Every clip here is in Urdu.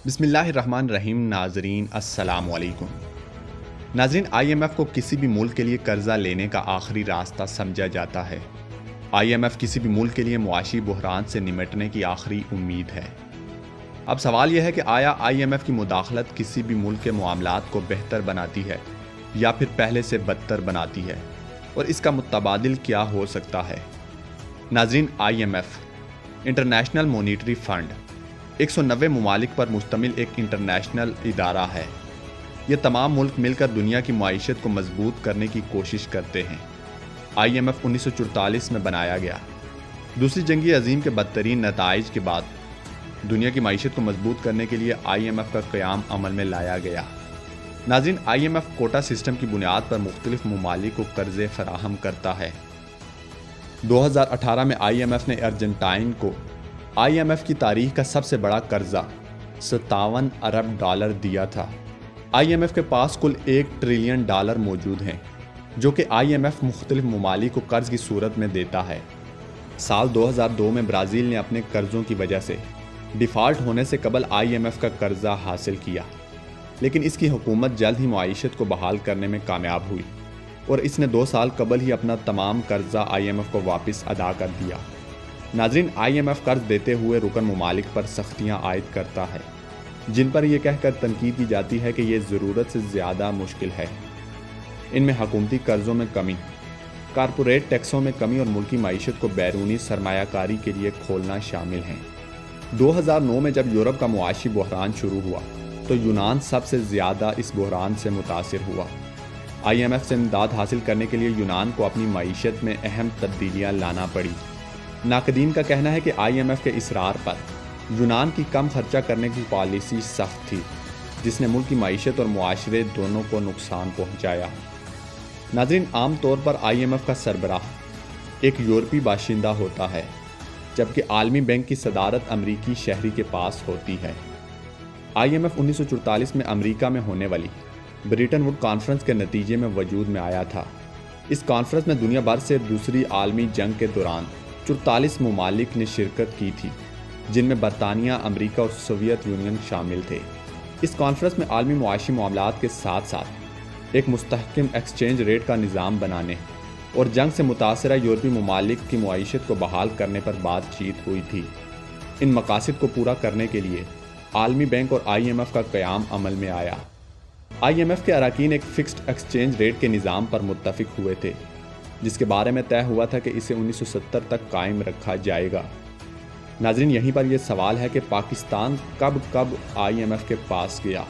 بسم اللہ الرحمن الرحیم. ناظرین السلام علیکم. ناظرین، آئی ایم ایف کو کسی بھی ملک کے لیے قرضہ لینے کا آخری راستہ سمجھا جاتا ہے. آئی ایم ایف کسی بھی ملک کے لیے معاشی بحران سے نمٹنے کی آخری امید ہے. اب سوال یہ ہے کہ آیا آئی ایم ایف کی مداخلت کسی بھی ملک کے معاملات کو بہتر بناتی ہے یا پھر پہلے سے بدتر بناتی ہے، اور اس کا متبادل کیا ہو سکتا ہے؟ ناظرین، I M F International Monetary Fund 190 ممالک پر مشتمل ایک انٹرنیشنل ادارہ ہے. یہ تمام ملک مل کر دنیا کی معیشت کو مضبوط کرنے کی کوشش کرتے ہیں. آئی ایم ایف 1944 میں بنایا گیا. دوسری جنگ عظیم کے بدترین نتائج کے بعد دنیا کی معیشت کو مضبوط کرنے کے لیے آئی ایم ایف کا قیام عمل میں لایا گیا. ناظرین، I M F quota system کی بنیاد پر مختلف ممالک کو قرضے فراہم کرتا ہے. 2018 میں آئی ایم ایف نے ارجنٹائن کو آئی ایم ایف کی تاریخ کا سب سے بڑا قرضہ $57 ارب دیا تھا. آئی ایم ایف کے پاس کل $1 ٹریلین موجود ہیں، جو کہ آئی ایم ایف مختلف ممالک کو قرض کی صورت میں دیتا ہے. سال 2002 میں برازیل نے اپنے قرضوں کی وجہ سے ڈیفالٹ ہونے سے قبل آئی ایم ایف کا قرضہ حاصل کیا، لیکن اس کی حکومت جلد ہی معیشت کو بحال کرنے میں کامیاب ہوئی اور اس نے 2 سال قبل ہی اپنا تمام قرضہ آئی ایم ایف کو واپس ادا کر دیا. ناظرین، آئی ایم ایف قرض دیتے ہوئے رکن ممالک پر سختیاں عائد کرتا ہے، جن پر یہ کہہ کر تنقید کی جاتی ہے کہ یہ ضرورت سے زیادہ مشکل ہے. ان میں حکومتی قرضوں میں کمی، کارپوریٹ ٹیکسوں میں کمی اور ملکی معیشت کو بیرونی سرمایہ کاری کے لیے کھولنا شامل ہیں. 2009 میں جب یورپ کا معاشی بحران شروع ہوا تو یونان سب سے زیادہ اس بحران سے متاثر ہوا. آئی ایم ایف سے امداد حاصل کرنے کے لیے یونان کو اپنی معیشت میں اہم تبدیلیاں لانا پڑی. ناقدین کا کہنا ہے کہ آئی ایم ایف کے اصرار پر یونان کی کم خرچہ کرنے کی پالیسی سخت تھی، جس نے ملک کی معیشت اور معاشرے دونوں کو نقصان پہنچایا. ناظرین، عام طور پر آئی ایم ایف کا سربراہ ایک یورپی باشندہ ہوتا ہے، جبکہ عالمی بینک کی صدارت امریکی شہری کے پاس ہوتی ہے. آئی ایم ایف 1944 میں امریکہ میں ہونے والی بریٹن ووڈ کانفرنس کے نتیجے میں وجود میں آیا تھا. اس کانفرنس میں دنیا بھر سے دوسری عالمی جنگ کے دوران 44 ممالک نے شرکت کی تھی، جن میں برطانیہ، امریکہ اور سوویت یونین شامل تھے. اس کانفرنس میں عالمی معاشی معاملات کے ساتھ ساتھ ایک مستحکم ایکسچینج ریٹ کا نظام بنانے اور جنگ سے متاثرہ یورپی ممالک کی معیشت کو بحال کرنے پر بات چیت ہوئی تھی. ان مقاصد کو پورا کرنے کے لیے عالمی بینک اور آئی ایم ایف کا قیام عمل میں آیا. آئی ایم ایف کے اراکین ایک فکسڈ ایکسچینج ریٹ کے نظام پر متفق ہوئے تھے، جس کے بارے میں طے ہوا تھا کہ اسے 1970 تک قائم رکھا جائے گا. ناظرین، یہیں پر یہ سوال ہے کہ پاکستان کب آئی ایم ایف کے پاس گیا؟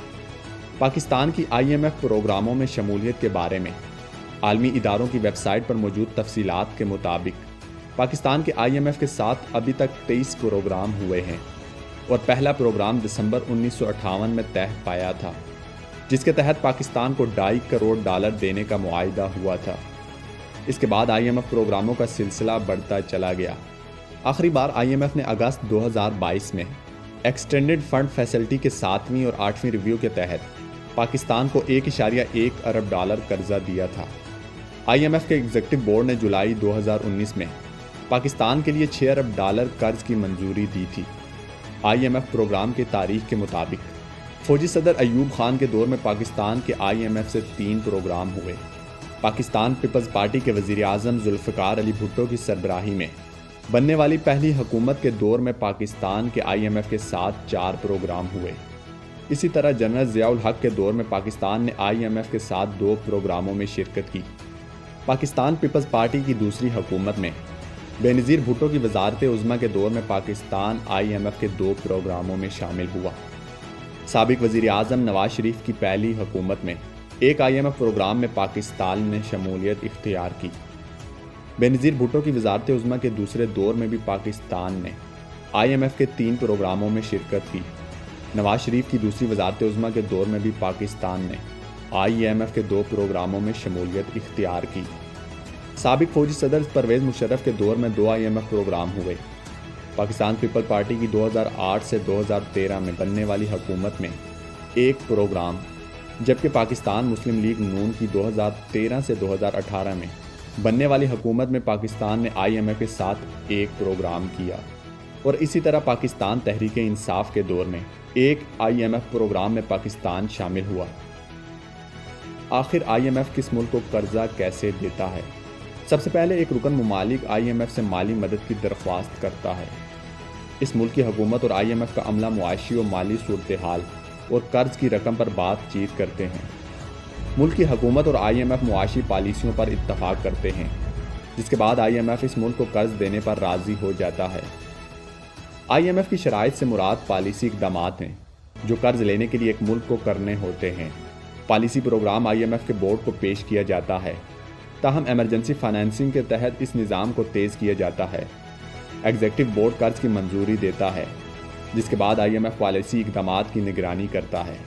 پاکستان کی آئی ایم ایف پروگراموں میں شمولیت کے بارے میں عالمی اداروں کی ویب سائٹ پر موجود تفصیلات کے مطابق پاکستان کے آئی ایم ایف کے ساتھ ابھی تک 23 پروگرام ہوئے ہیں، اور پہلا پروگرام دسمبر 1958 میں طے پایا تھا، جس کے تحت پاکستان کو $2.5 کروڑ دینے کا معاہدہ ہوا تھا. اس کے بعد آئی ایم ایف پروگراموں کا سلسلہ بڑھتا چلا گیا. آخری بار آئی ایم ایف نے اگست 2022 میں ایکسٹینڈڈ فنڈ فیسلٹی کے 7ویں اور 8ویں ریویو کے تحت پاکستان کو $1.1 ارب قرضہ دیا تھا. آئی ایم ایف کے ایگزیکٹو بورڈ نے جولائی 2019 میں پاکستان کے لیے $6 ارب قرض کی منظوری دی تھی. آئی ایم ایف پروگرام کی تاریخ کے مطابق فوجی صدر ایوب خان کے دور میں پاکستان کے آئی ایم ایف سے 3 پروگرام ہوئے. پاکستان پیپلز پارٹی کے وزیر اعظم ذوالفقار علی بھٹو کی سربراہی میں بننے والی پہلی حکومت کے دور میں پاکستان کے آئی ایم ایف کے ساتھ 4 پروگرام ہوئے. اسی طرح جنرل ضیاء الحق کے دور میں پاکستان نے آئی ایم ایف کے ساتھ 2 پروگراموں میں شرکت کی. پاکستان پیپلز پارٹی کی دوسری حکومت میں بینظیر بھٹو کی وزارت عظمیٰ کے دور میں پاکستان آئی ایم ایف کے 2 پروگراموں میں شامل ہوا. سابق وزیر اعظم نواز شریف کی پہلی حکومت میں ایک آئی ایم ایف پروگرام میں پاکستان نے شمولیت اختیار کی. بینظیر بھٹو کی وزارت عظمیٰ کے دوسرے دور میں بھی پاکستان نے آئی ایم ایف کے 3 پروگراموں میں شرکت کی. نواز شریف کی دوسری وزارت عظمیٰ کے دور میں بھی پاکستان نے آئی ایم ایف کے 2 پروگراموں میں شمولیت اختیار کی. سابق فوجی صدر پرویز مشرف کے دور میں 2 آئی ایم ایف پروگرام ہوئے. پاکستان پیپل پارٹی کی 2008 سے 2013 میں بننے والی حکومت میں 1 پروگرام، جبکہ پاکستان مسلم لیگ نون کی 2013 سے 2018 میں بننے والی حکومت میں پاکستان نے آئی ایم ایف کے ساتھ 1 پروگرام کیا. اور اسی طرح پاکستان تحریک انصاف کے دور میں ایک IMF پروگرام میں پاکستان شامل ہوا۔ آخر IMF کس ملک کو قرضہ کیسے دیتا ہے؟ سب سے پہلے ایک رکن ممالک IMF سے مالی مدد کی درخواست کرتا ہے۔ اس ملک کی حکومت اور IMF کا عملہ معاشی و مالی صورتحال اور قرض کی رقم پر بات چیت کرتے ہیں۔ ملک کی حکومت اور IMF معاشی پالیسیوں پر اتفاق کرتے ہیں، جس کے بعد IMF اس ملک کو قرض دینے پر راضی ہو جاتا ہے۔ IMF کی شرائط سے مراد پالیسی اقدامات ہیں جو قرض لینے کے لیے ایک ملک کو کرنے ہوتے ہیں۔ پالیسی پروگرام IMF کے بورڈ کو پیش کیا جاتا ہے، تاہم ایمرجنسی فائنینسنگ کے تحت اس نظام کو تیز کیا جاتا ہے۔ ایگزیکٹو بورڈ قرض کی منظوری دیتا ہے، جس کے بعد IMF پالیسی اقدامات کی نگرانی کرتا ہے۔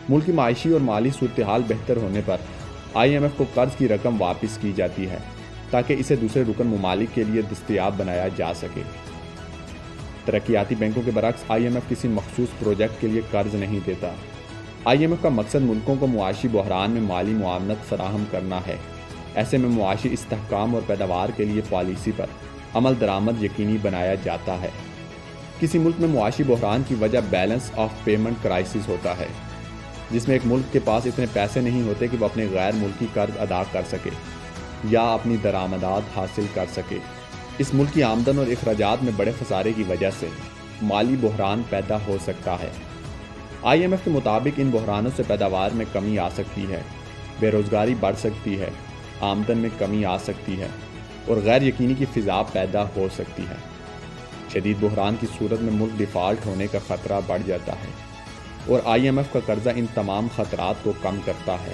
ملک کی معاشی اور مالی صورتحال بہتر ہونے پر IMF کو قرض کی رقم واپس کی جاتی ہے تاکہ اسے دوسرے رکن ممالک کے لیے دستیاب بنایا جا سکے۔ ترقیاتی بینکوں کے برعکس IMF کسی مخصوص پروجیکٹ کے لیے قرض نہیں دیتا۔ IMF کا مقصد ملکوں کو معاشی بحران میں مالی معاونت فراہم کرنا ہے۔ ایسے میں معاشی استحکام اور پیداوار کے لیے پالیسی پر عمل درآمد یقینی بنایا جاتا ہے۔ کسی ملک میں معاشی بحران کی وجہ بیلنس آف پیمنٹ کرائسس ہوتا ہے، جس میں ایک ملک کے پاس اتنے پیسے نہیں ہوتے کہ وہ اپنے غیر ملکی قرض ادا کر سکے یا اپنی درآمدات حاصل کر سکے۔ اس ملک کی آمدن اور اخراجات میں بڑے خسارے کی وجہ سے مالی بحران پیدا ہو سکتا ہے۔ IMF کے مطابق ان بحرانوں سے پیداوار میں کمی آ سکتی ہے، بے روزگاری بڑھ سکتی ہے، آمدن میں کمی آ سکتی ہے اور غیر یقینی کی فضا پیدا ہو سکتی ہے۔ شدید بحران کی صورت میں ملک ڈیفالٹ ہونے کا خطرہ بڑھ جاتا ہے اور IMF کا قرضہ ان تمام خطرات کو کم کرتا ہے۔